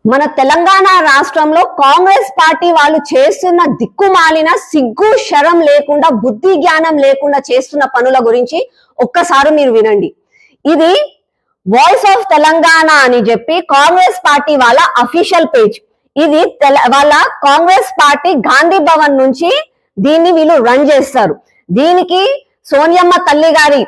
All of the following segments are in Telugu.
మన తెలంగాణ రాష్ట్రంలో కాంగ్రెస్ పార్టీ వాళ్ళు చేస్తున్న దిక్కుమాలిన సిగ్గు శరం లేకుండా బుద్ధి జ్ఞానం లేకుండా చేస్తున్న పనుల గురించి ఒక్కసారి మీరు వినండి. ఇది వాయిస్ ఆఫ్ తెలంగాణ అని చెప్పి కాంగ్రెస్ పార్టీ వాళ్ళ అఫీషియల్ పేజ్. ఇది వాళ్ళ కాంగ్రెస్ పార్టీ గాంధీ భవన్ నుంచి దీన్ని వీళ్ళు రన్ చేస్తారు. దీనికి సోనియమ్మ తల్లి గారి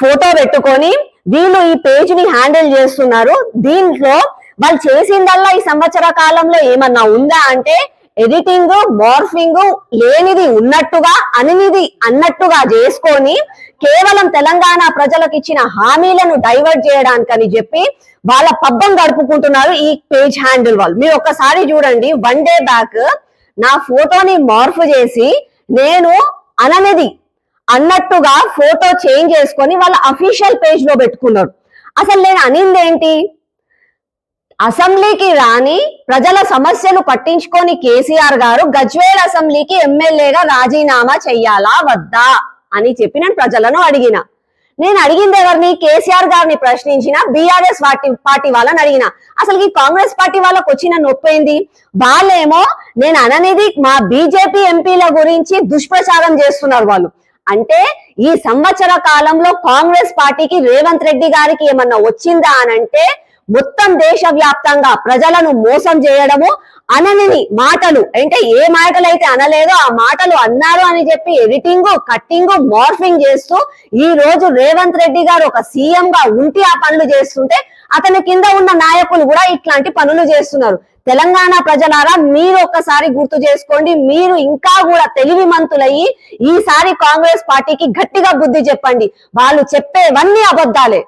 ఫోటో పెట్టుకొని వీళ్ళు ఈ పేజ్ ని హ్యాండిల్ చేస్తున్నారు. దీంట్లో వాళ్ళు చేసిందల్లా ఈ సంవత్సర కాలంలో ఏమన్నా ఉందా అంటే ఎడిటింగ్, మార్ఫింగ్, లేనిది ఉన్నట్టుగా అనినిది అన్నట్టుగా చేసుకొని కేవలం తెలంగాణ ప్రజలకు ఇచ్చిన హామీలను డైవర్ట్ చేయడానికని చెప్పి వాళ్ళ పబ్బం గడుపుకుంటున్నారు ఈ పేజ్ హ్యాండిల్ వాళ్ళు. మీరు ఒక్కసారి చూడండి, 1 డే బ్యాక్ నా ఫోటోని మార్ఫ్ చేసి నేను అననిది అన్నట్టుగా ఫోటో చేంజ్ చేసుకొని వాళ్ళ అఫీషియల్ పేజ్ లో పెట్టుకున్నారు. అసలు నేను అనిందేంటి? అసెంబ్లీకి రాని ప్రజల సమస్యలు పట్టించుకొని కేసీఆర్ గారు గజ్వేల్ అసెంబ్లీకి ఎమ్మెల్యేగా రాజీనామా చెయ్యాలా వద్దా అని చెప్పి నేను ప్రజలను అడిగిన. నేను అడిగింది ఎవరిని? కేసీఆర్ గారిని ప్రశ్నించిన బీఆర్ఎస్ పార్టీ వాళ్ళని అడిగిన. అసలు ఈ కాంగ్రెస్ పార్టీ వాళ్ళకు వచ్చిన నొప్పైంది. వాళ్ళేమో నేను అననిది మా బీజేపీ ఎంపీల గురించి దుష్ప్రచారం చేస్తున్నారు వాళ్ళు. అంటే ఈ సంవత్సర కాలంలో కాంగ్రెస్ పార్టీకి రేవంత్ రెడ్డి గారికి ఏమన్నా వచ్చిందా అనంటే మొత్తం దేశవ్యాప్తంగా ప్రజలను మోసం చేయడము, అనని మాటలు అంటే ఏ మాటలు అయితే అనలేదో ఆ మాటలు అన్నారు అని చెప్పి ఎడిటింగ్, కట్టింగ్, మార్ఫింగ్ చేస్తూ ఈ రోజు రేవంత్ రెడ్డి గారు ఒక సీఎం గా ఉండి ఆ పనులు చేస్తుంటే అతని కింద ఉన్న నాయకులు కూడా ఇట్లాంటి పనులు చేస్తున్నారు. తెలంగాణ ప్రజలారా, మీరు ఒక్కసారి గుర్తు చేసుకోండి. మీరు ఇంకా కూడా తెలివిమంతులయ్యి ఈసారి కాంగ్రెస్ పార్టీకి గట్టిగా బుద్ధి చెప్పండి. వాళ్ళు చెప్పేవన్నీ అబద్ధాలే.